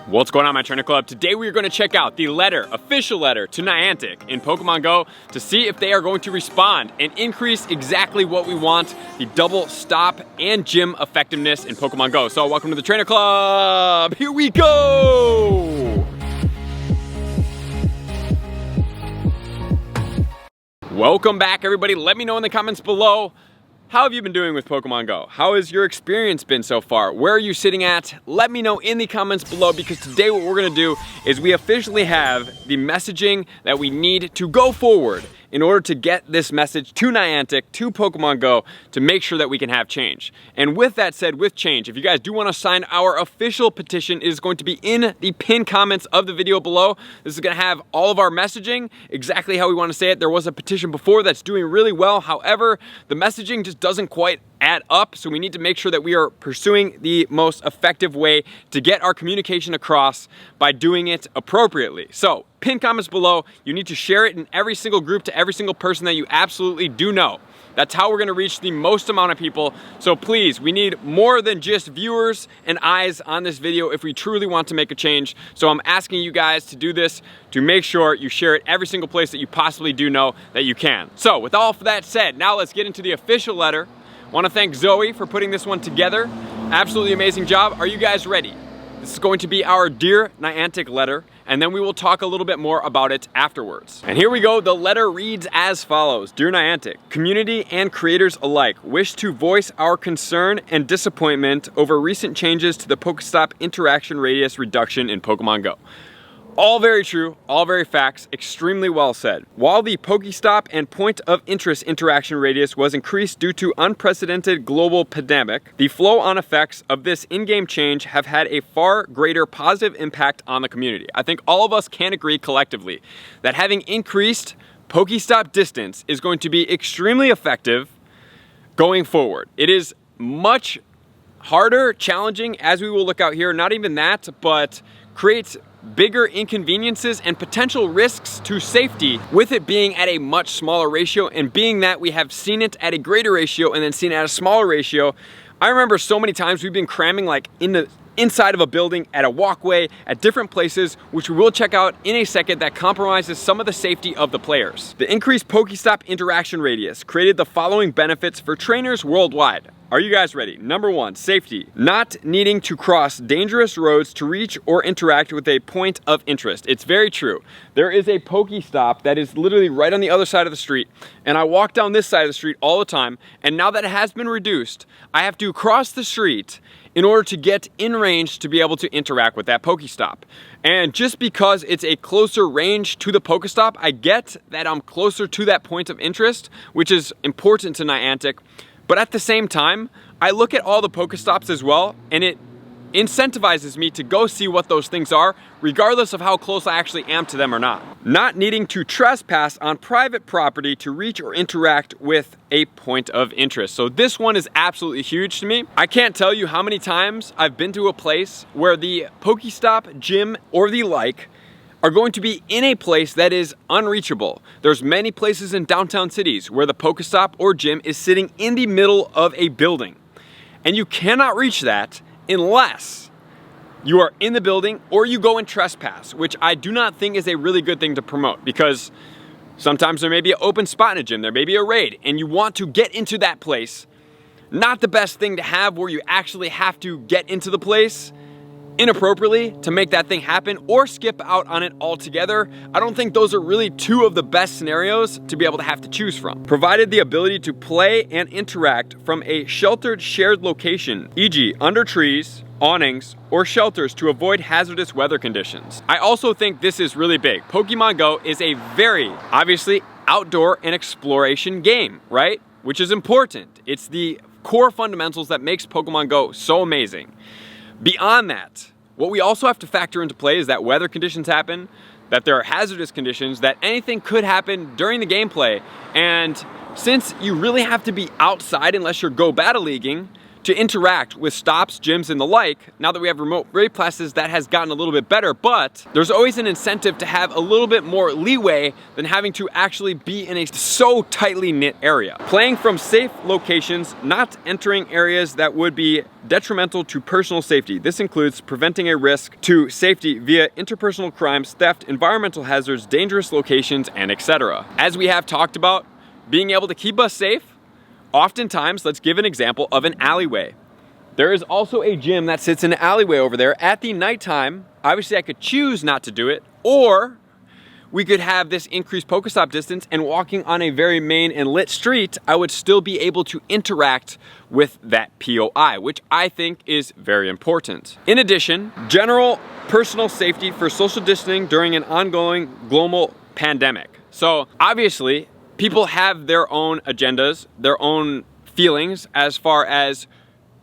What's going on, my trainer club? Today we are going to check out the official letter to Niantic in Pokemon Go to see if they are going to respond and increase exactly what we want, the double stop and gym effectiveness in Pokemon Go. So welcome to the trainer club. Here we go. Welcome back, everybody. Let me know in the comments below, how have you been doing with Pokemon Go? How has your experience been so far? Where are you sitting at? Let me know in the comments below, because today what we're gonna do is we officially have the messaging that we need to go forward in order to get this message to Niantic, to Pokemon Go, to make sure that we can have change. And with that said, with change, if you guys do want to sign our official petition, it is going to be in the pinned comments of the video below. This is going to have all of our messaging, exactly how we want to say it. There was a petition before that's doing really well. However, the messaging just doesn't quite add up, so we need to make sure that we are pursuing the most effective way to get our communication across by doing it appropriately. So, pin comments below. You need to share it in every single group to every single person that you absolutely do know. That's how we're gonna reach the most amount of people. So please, we need more than just viewers and eyes on this video if we truly want to make a change. So I'm asking you guys to do this, to make sure you share it every single place that you possibly do know that you can. So with all of that said, now let's get into the official letter. I want to thank Zoe for putting this one together. Absolutely amazing job. Are you guys ready? This is going to be our Dear Niantic letter, and then we will talk a little bit more about it afterwards. And here we go. The letter reads as follows. Dear Niantic, community and creators alike wish to voice our concern and disappointment over recent changes to the Pokestop interaction radius reduction in Pokemon Go. All very true, all very facts, extremely well said. While the Pokestop and point of interest interaction radius was increased due to unprecedented global pandemic, the flow-on effects of this in-game change have had a far greater positive impact on the community. I think all of us can agree collectively that having increased Pokestop distance is going to be extremely effective going forward. It is much harder, challenging, as we will look out here, not even that, but creates bigger inconveniences and potential risks to safety with it being at a much smaller ratio, and being that we have seen it at a greater ratio and then seen it at a smaller ratio. I remember so many times we've been cramming like in the inside of a building, at a walkway, at different places, which we will check out in a second, that compromises some of the safety of the players. The increased Pokestop interaction radius created the following benefits for trainers worldwide. Are you guys ready? Number one, safety. Not needing to cross dangerous roads to reach or interact with a point of interest. It's very true. There is a Pokestop that is literally right on the other side of the street, and I walk down this side of the street all the time, and now that it has been reduced, I have to cross the street in order to get in range to be able to interact with that Pokestop. And just because it's a closer range to the Pokestop, I get that I'm closer to that point of interest, which is important to Niantic. But at the same time, I look at all the Pokestops as well, and it incentivizes me to go see what those things are, regardless of how close I actually am to them or not. Not needing to trespass on private property to reach or interact with a point of interest. So this one is absolutely huge to me. I can't tell you how many times I've been to a place where the Pokestop, gym, or the like are going to be in a place that is unreachable. There's many places in downtown cities where the Pokestop or gym is sitting in the middle of a building, and you cannot reach that unless you are in the building or you go and trespass, which I do not think is a really good thing to promote, because sometimes there may be an open spot in a gym, there may be a raid, and you want to get into that place. Not the best thing to have, where you actually have to get into the place inappropriately to make that thing happen, or skip out on it altogether. I don't think those are really two of the best scenarios to be able to have to choose from. Provided the ability to play and interact from a sheltered shared location, e.g. under trees, awnings, or shelters to avoid hazardous weather conditions. I also think this is really big. Pokemon Go is a very, obviously, outdoor and exploration game, right? Which is important. It's the core fundamentals that makes Pokemon Go so amazing. Beyond that, what we also have to factor into play is that weather conditions happen, that there are hazardous conditions, that anything could happen during the gameplay. And since you really have to be outside unless you're go battle leaguing, to interact with stops, gyms, and the like. Now that we have remote raid passes, that has gotten a little bit better, but there's always an incentive to have a little bit more leeway than having to actually be in a so tightly knit area. Playing from safe locations, not entering areas that would be detrimental to personal safety. This includes preventing a risk to safety via interpersonal crimes, theft, environmental hazards, dangerous locations, and etc. As we have talked about, being able to keep us safe, oftentimes, let's give an example of an alleyway. There is also a gym that sits in an alleyway over there at the nighttime. Obviously, I could choose not to do it, or we could have this increased Pokestop distance, and walking on a very main and lit street, I would still be able to interact with that POI, which I think is very important. In addition, general personal safety for social distancing during an ongoing global pandemic. So obviously, people have their own agendas, their own feelings as far as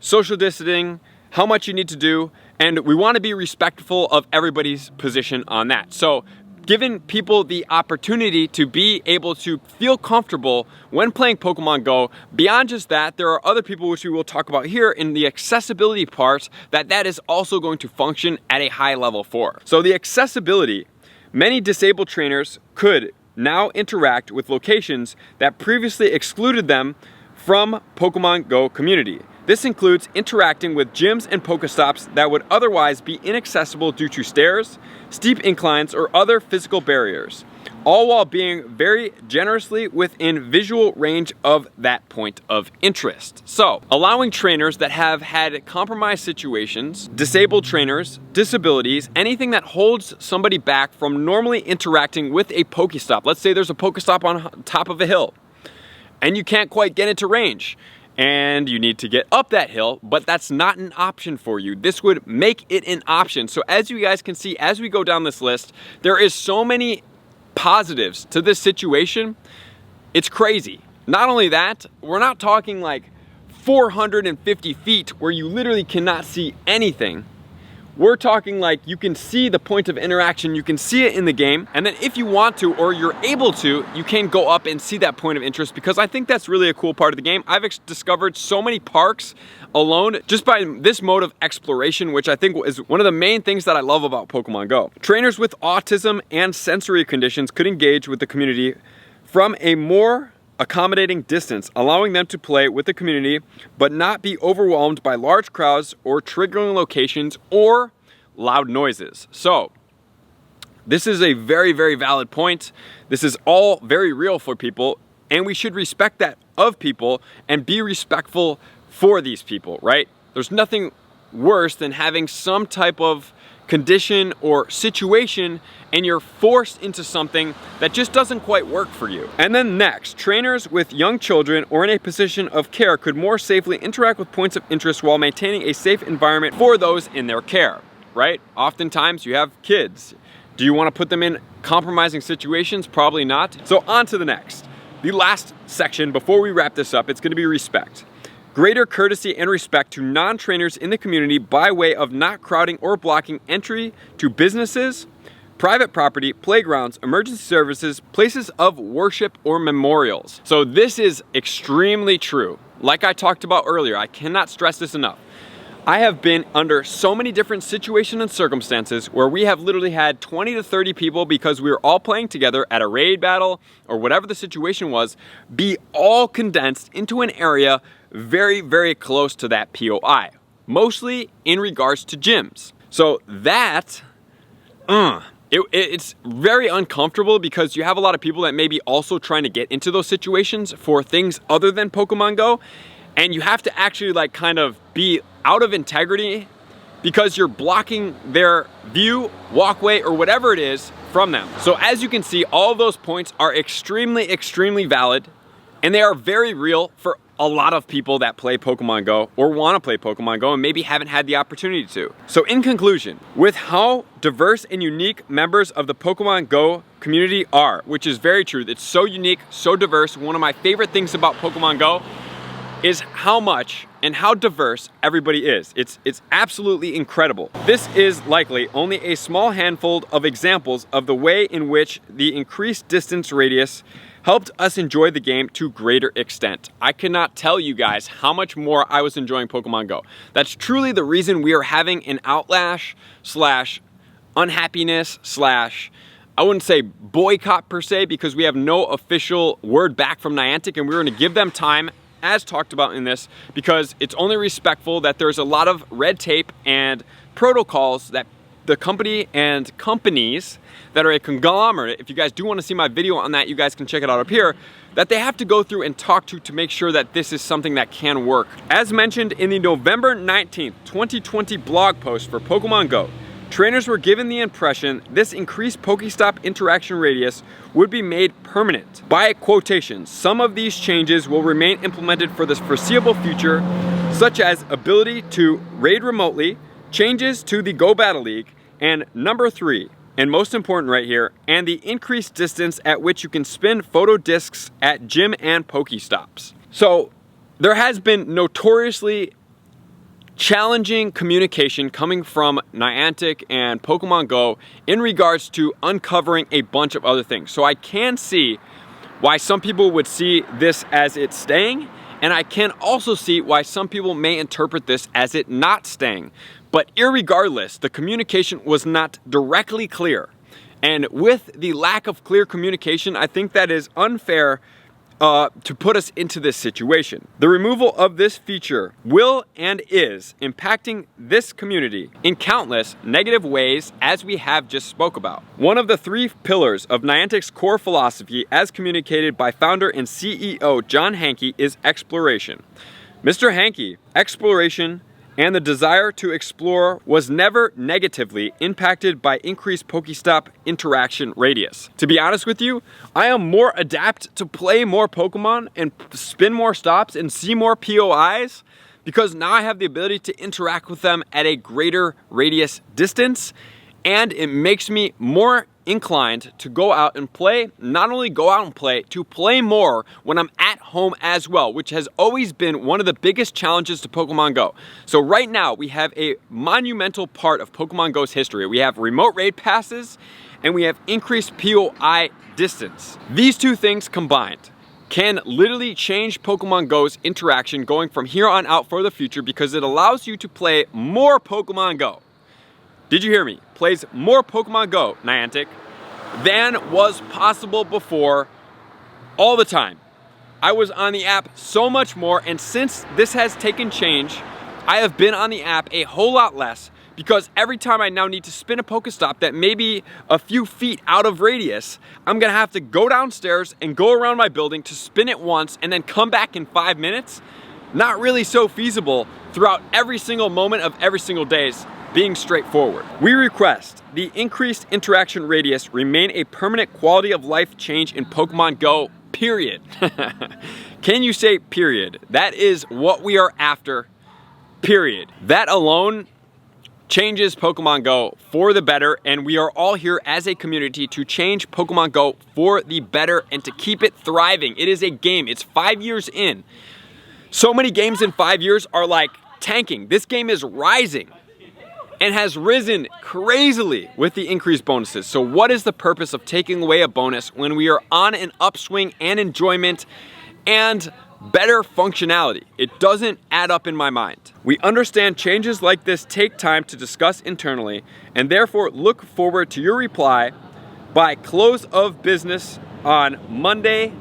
social distancing, how much you need to do, and we want to be respectful of everybody's position on that. So giving people the opportunity to be able to feel comfortable when playing Pokemon Go. Beyond just that, there are other people, which we will talk about here in the accessibility part, that is also going to function at a high level for. So the accessibility, many disabled trainers could now interact with locations that previously excluded them from Pokemon Go community. This includes interacting with gyms and Pokestops that would otherwise be inaccessible due to stairs, steep inclines, or other physical barriers, all while being very generously within visual range of that point of interest. So, allowing trainers that have had compromised situations, disabled trainers, disabilities, anything that holds somebody back from normally interacting with a Pokestop. Let's say there's a Pokestop on top of a hill, and you can't quite get into range, and you need to get up that hill, but that's not an option for you. This would make it an option. So as you guys can see, as we go down this list, there is so many positives to this situation. It's crazy. Not only that, we're not talking like 450 feet where you literally cannot see anything. We're talking like you can see the point of interaction, you can see it in the game, and then if you want to or you're able to, you can go up and see that point of interest, because I think that's really a cool part of the game. I've discovered so many parks alone just by this mode of exploration, which I think is one of the main things that I love about Pokemon Go. Trainers with autism and sensory conditions could engage with the community from a more accommodating distance, allowing them to play with the community but not be overwhelmed by large crowds or triggering locations or loud noises. So this is a very, very valid point. This is all very real for people, and we should respect that of people and be respectful for these people, right? There's nothing worse than having some type of condition or situation and you're forced into something that just doesn't quite work for you. And then next, trainers with young children or in a position of care could more safely interact with points of interest while maintaining a safe environment for those in their care, right? Oftentimes you have kids. Do you want to put them in compromising situations? Probably not. So on to the next. The last section before we wrap this up, it's going to be respect. Greater courtesy and respect to non-trainers in the community by way of not crowding or blocking entry to businesses, private property, playgrounds, emergency services, places of worship, or memorials. So this is extremely true. Like I talked about earlier, I cannot stress this enough. I have been under so many different situations and circumstances where we have literally had 20 to 30 people, because we were all playing together at a raid battle or whatever the situation was, be all condensed into an area very, very close to that POI, mostly in regards to gyms. So that, it's very uncomfortable, because you have a lot of people that may be also trying to get into those situations for things other than Pokemon Go, and you have to actually like kind of be out of integrity because you're blocking their view, walkway, or whatever it is from them. So as you can see, all of those points are extremely, extremely valid, and they are very real for a lot of people that play Pokemon Go or want to play Pokemon Go and maybe haven't had the opportunity to. So in conclusion, with how diverse and unique members of the Pokemon Go community are, which is very true, it's so unique, so diverse. One of my favorite things about Pokemon Go is how much and how diverse everybody is. It's absolutely incredible. This is likely only a small handful of examples of the way in which the increased distance radius helped us enjoy the game to greater extent. I cannot tell you guys how much more I was enjoying Pokemon Go. That's truly the reason we are having an outlash slash unhappiness slash, I wouldn't say boycott per se, because we have no official word back from Niantic, and we're going to give them time as talked about in this, because it's only respectful that there's a lot of red tape and protocols that the company and companies that are a conglomerate, if you guys do want to see my video on that, you guys can check it out up here, that they have to go through and talk to make sure that this is something that can work. As mentioned in the November 19th, 2020 blog post for Pokemon Go, trainers were given the impression this increased Pokestop interaction radius would be made permanent. By quotation, some of these changes will remain implemented for the foreseeable future, such as ability to raid remotely, changes to the Go Battle League, and number 3, and most important right here, and the increased distance at which you can spin photo discs at gym and Pokestops. So there has been notoriously challenging communication coming from Niantic and Pokemon Go in regards to uncovering a bunch of other things. So I can see why some people would see this as it staying, and I can also see why some people may interpret this as it not staying. But irregardless, the communication was not directly clear. And with the lack of clear communication, I think that is unfair to put us into this situation. The removal of this feature will and is impacting this community in countless negative ways, as we have just spoke about. One of the 3 pillars of Niantic's core philosophy, as communicated by founder and CEO John Hanke, is exploration. Mr. Hanke, exploration and the desire to explore was never negatively impacted by increased Pokestop interaction radius. To be honest with you, I am more adept to play more Pokemon and spin more stops and see more POIs, because now I have the ability to interact with them at a greater radius distance, and it makes me more inclined to go out and play, not only go out and play, to play more when I'm at home as well, which has always been one of the biggest challenges to Pokemon Go. So right now we have a monumental part of Pokemon Go's history. We have remote raid passes and we have increased POI distance. These 2 things combined can literally change Pokemon Go's interaction going from here on out for the future, because it allows you to play more Pokemon Go. Did you hear me? Plays more Pokemon Go, Niantic, than was possible before, all the time. I was on the app so much more, and since this has taken change, I have been on the app a whole lot less, because every time I now need to spin a Pokestop that may be a few feet out of radius, I'm gonna have to go downstairs and go around my building to spin it once and then come back in 5 minutes. Not really so feasible throughout every single moment of every single day's being straightforward. We request the increased interaction radius remain a permanent quality of life change in Pokemon Go, period. Can you say period? That is what we are after, period. That alone changes Pokemon Go for the better, and we are all here as a community to change Pokemon Go for the better and to keep it thriving. It is a game, it's 5 years in. So many games in 5 years are like tanking. This game is rising and has risen crazily with the increased bonuses. So what is the purpose of taking away a bonus when we are on an upswing and enjoyment and better functionality? It doesn't add up in my mind. We understand changes like this take time to discuss internally, and therefore look forward to your reply by close of business on Monday,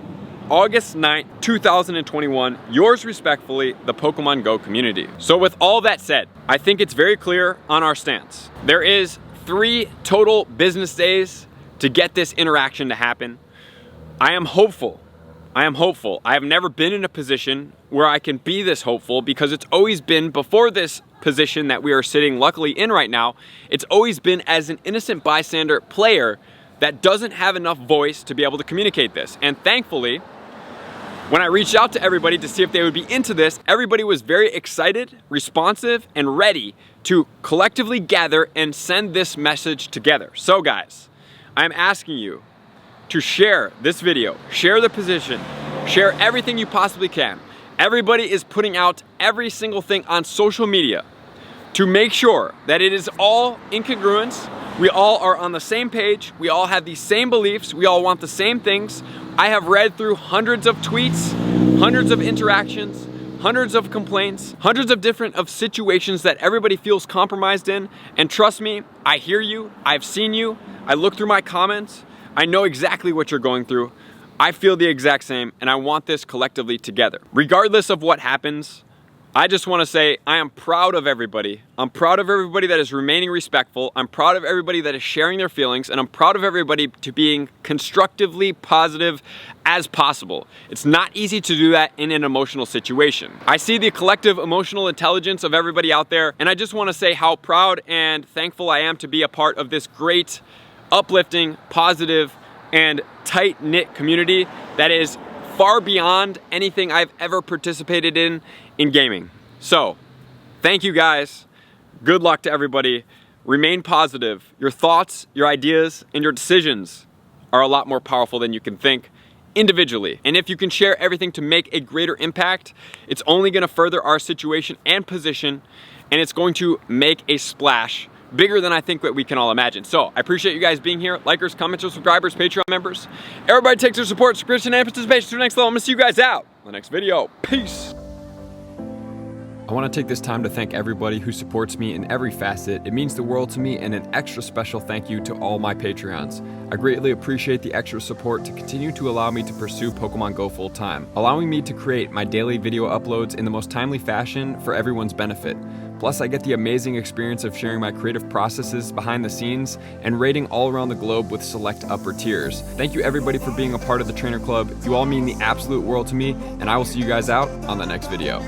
August 9th, 2021, yours respectfully, the Pokemon Go community. So with all that said, I think it's very clear on our stance. There is 3 total business days to get this interaction to happen. I am hopeful. I have never been in a position where I can be this hopeful, because it's always been, before this position that we are sitting luckily in right now, it's always been as an innocent bystander player that doesn't have enough voice to be able to communicate this. And thankfully, when I reached out to everybody to see if they would be into this, everybody was very excited, responsive, and ready to collectively gather and send this message together. So guys, I'm asking you to share this video, share the position, share everything you possibly can. Everybody is putting out every single thing on social media to make sure that it is all in congruence. We all are on the same page. We all have the same beliefs. We all want the same things. I have read through hundreds of tweets, hundreds of interactions, hundreds of complaints, hundreds of different situations that everybody feels compromised in. And trust me, I hear you, I've seen you, I look through my comments, I know exactly what you're going through. I feel the exact same, and I want this collectively together. Regardless of what happens, I just want to say I am proud of everybody. I'm proud of everybody that is remaining respectful. I'm proud of everybody that is sharing their feelings, and I'm proud of everybody to being constructively positive as possible. It's not easy to do that in an emotional situation. I see the collective emotional intelligence of everybody out there, and I just want to say how proud and thankful I am to be a part of this great, uplifting, positive, and tight-knit community that is far beyond anything I've ever participated in gaming. So, thank you guys. Good luck to everybody. Remain positive. Your thoughts, your ideas, and your decisions are a lot more powerful than you can think individually. And if you can share everything to make a greater impact, it's only gonna further our situation and position, and it's going to make a splash bigger than I think that we can all imagine. So I appreciate you guys being here. Likers, commenters, subscribers, Patreon members. Everybody takes their support, subscription, and participation to the next level. I'm gonna see you guys out on the next video. Peace. I want to take this time to thank everybody who supports me in every facet. It means the world to me, and an extra special thank you to all my Patreons. I greatly appreciate the extra support to continue to allow me to pursue Pokemon Go full time, allowing me to create my daily video uploads in the most timely fashion for everyone's benefit. Plus, I get the amazing experience of sharing my creative processes behind the scenes and raiding all around the globe with select upper tiers. Thank you everybody for being a part of the Trainer Club. You all mean the absolute world to me, and I will see you guys out on the next video.